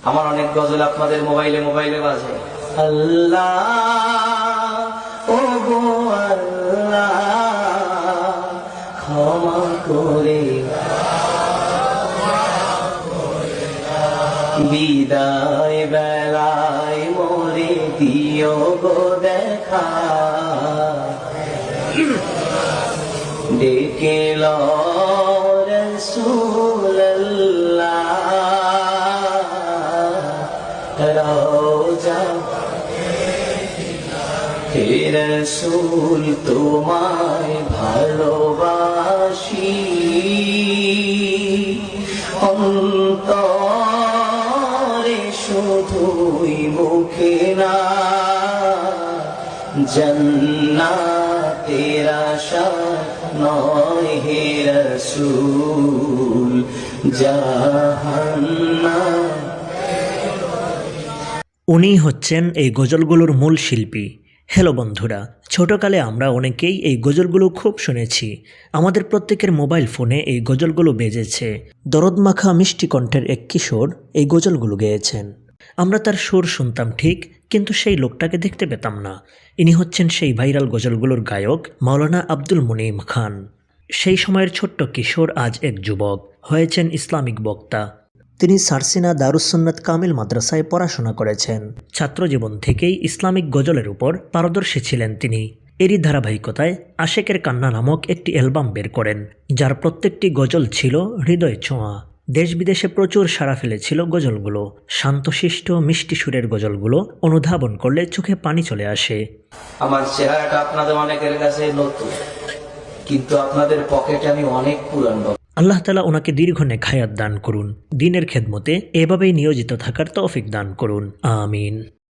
আমার অনেক গজল আপনাদের মোবাইলে মোবাইলে বাজে। আল্লাহ ও গো আল্লাহ ক্ষমা করে বিদায় বেলায় মোরে দিও গো দেখা, ডেকে লো রাসূলুল্লাহ রওজা হে রাসূল তোমায় ভালোবাসি, অন্তরে শুধুই মুখে না, জান্নাতের আশা নয় হে রাসূল জাহান্নাম। উনি হচ্ছেন এই গজলগুলোর মূল শিল্পী। হ্যালো বন্ধুরা, ছোটকালে আমরা অনেকেই এই গজলগুলো খুব শুনেছি। আমাদের প্রত্যেকের মোবাইল ফোনে এই গজলগুলো বেজেছে। দরদমাখা মিষ্টি কণ্ঠের এক কিশোর এই গজলগুলো গেয়েছেন। আমরা তার সুর শুনতাম ঠিক, কিন্তু সেই লোকটাকে দেখতে পেতাম না। ইনি হচ্ছেন সেই ভাইরাল গজলগুলোর গায়ক মাওলানা আব্দুল মুনিম খান। সেই সময়ের ছোট্ট কিশোর আজ এক যুবক হয়েছেন ইসলামিক বক্তা। তিনি সারসিনা দারুসুন্নাত কামিল মাদ্রাসায় পড়াশোনা করেছেন। ছাত্রজীবন থেকেই ইসলামিক গজলের উপর পারদর্শী ছিলেন তিনি। এরই ধারাবাহিকতায় আশেকের কান্না নামক একটি অ্যালবাম বের করেন, যার প্রত্যেকটি গজল ছিল হৃদয় ছোঁয়া। দেশ বিদেশে প্রচুর সাড়া ফেলেছিল গজলগুলো। শান্তশিষ্ট মিষ্টি সুরের গজলগুলো অনুধাবন করলে চোখে পানি চলে আসে। আমার চেহারাটা আপনাদের অনেকের কাছে নতুন, কিন্তু আপনাদের পকেটে আমি অনেক পুরানো। আল্লাহ তাআলা ওনাকে দীর্ঘ নেক হায়াত দান করুন, দ্বীনের খেদমতে এভাবেই নিয়োজিত থাকার তৌফিক দান করুন, আমিন।